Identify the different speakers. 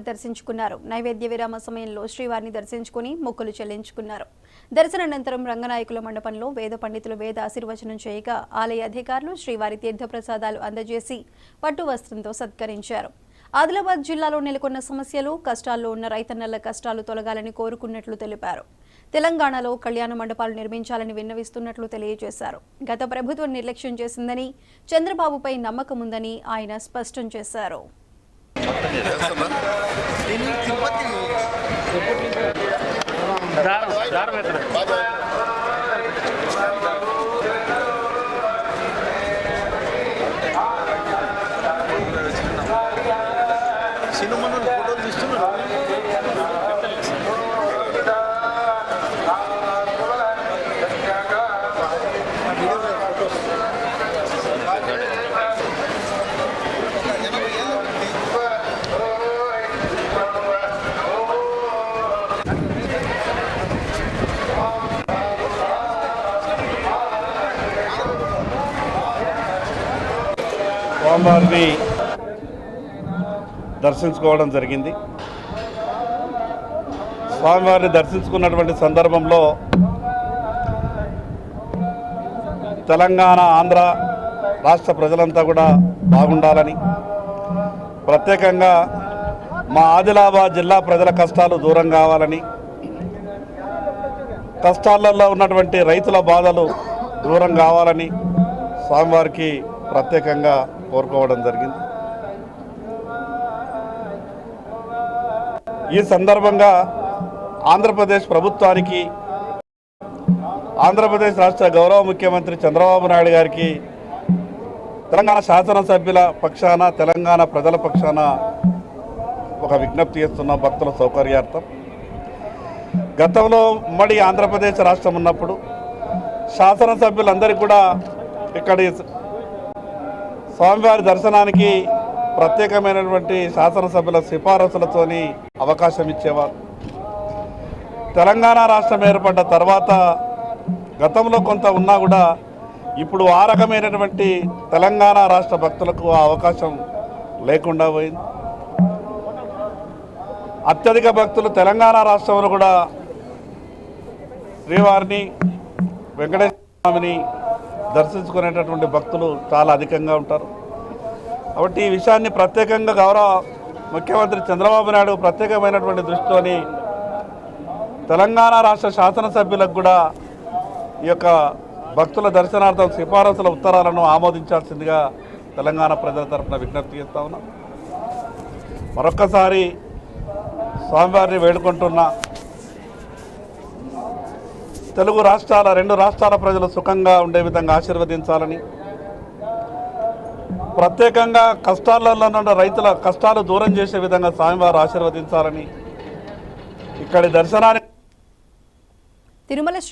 Speaker 1: దర్శించుకున్నారు. నైవేద్య విరామ సమయంలో శ్రీవారిని దర్శించుకుని మొక్కులు చెల్లించుకున్నారు. దర్శనానంతరం రంగనాయకుల మండపంలో వేద పండితులు వేద ఆశీర్వచనం చేయగా ఆలయ అధికారులు శ్రీవారి తీర్థప్రసాదాలు అందజేసి పట్టు వస్త్రంతో సత్కరించారు. ఆదిలాబాద్ జిల్లాలో నెలకొన్న సమస్యలు, కష్టాల్లో ఉన్న రైతన్నల కష్టాలు తొలగాలని కోరుకున్నట్లు తెలిపారు. తెలంగాణలో కళ్యాణ మండపాలు నిర్మించాలని విన్నవిస్తున్నట్లు తెలియజేశారు. గత ప్రభుత్వం నిర్లక్ష్యం చేసిందని, చంద్రబాబుపై నమ్మకం ఉందని ఆయన స్పష్టం చేశారు.
Speaker 2: స్వామివారిని దర్శించుకోవడం జరిగింది. స్వామివారిని దర్శించుకున్నటువంటి సందర్భంలో తెలంగాణ, ఆంధ్ర రాష్ట్ర ప్రజలంతా కూడా బాగుండాలని, ప్రత్యేకంగా మా ఆదిలాబాద్ జిల్లా ప్రజల కష్టాలు దూరం కావాలని, కష్టాలలో ఉన్నటువంటి రైతుల బాధలు దూరం కావాలని స్వామివారికి ప్రత్యేకంగా కోరుకోవడం జరిగింది. ఈ సందర్భంగా ఆంధ్రప్రదేశ్ ప్రభుత్వానికి, ఆంధ్రప్రదేశ్ రాష్ట్ర గౌరవ ముఖ్యమంత్రి చంద్రబాబు నాయుడు గారికి, తెలంగాణ శాసనసభ్యుల పక్షాన, తెలంగాణ ప్రజల పక్షాన ఒక విజ్ఞప్తి చేస్తున్న భక్తుల సౌకర్యార్థం. గతంలో ఉమ్మడి ఆంధ్రప్రదేశ్ రాష్ట్రం ఉన్నప్పుడు శాసనసభ్యులందరికీ కూడా ఇక్కడి స్వామివారి దర్శనానికి ప్రత్యేకమైనటువంటి శాసనసభ్యుల సిఫారసులతోని అవకాశం ఇచ్చేవారు. తెలంగాణ రాష్ట్రం ఏర్పడ్డ తర్వాత గతంలో కొంత ఉన్నా కూడా ఇప్పుడు ఆ రకమైనటువంటి తెలంగాణ రాష్ట్ర భక్తులకు ఆ అవకాశం లేకుండా పోయింది. అత్యధిక భక్తులు తెలంగాణ రాష్ట్రంలో కూడా శ్రీవారిని, వెంకటేశ్వర స్వామిని దర్శించుకునేటటువంటి భక్తులు చాలా అధికంగా ఉంటారు. కాబట్టి ఈ విషయాన్ని ప్రత్యేకంగా గౌరవ ముఖ్యమంత్రి చంద్రబాబు నాయుడు ప్రత్యేకమైనటువంటి దృష్టితోని తెలంగాణ రాష్ట్ర శాసనసభ్యులకు కూడా ఈ యొక్క భక్తుల దర్శనార్థం సిఫారసుల ఉత్తరాలను ఆమోదించాల్సిందిగా తెలంగాణ ప్రజల తరఫున విజ్ఞప్తి చేస్తా ఉన్నాం. మరొక్కసారి స్వామివారిని వేడుకుంటున్న తెలుగు రాష్ట్రాల, రెండు రాష్ట్రాల ప్రజలు సుఖంగా ఉండే విధంగా ఆశీర్వదించాలని, ప్రత్యేకంగా కష్టాలలో ఉన్న రైతుల కష్టాలు దూరం చేసే విధంగా స్వామివారు ఆశీర్వదించాలని, ఇక్కడి దర్శనానికి
Speaker 1: తిరుమల శ్రీ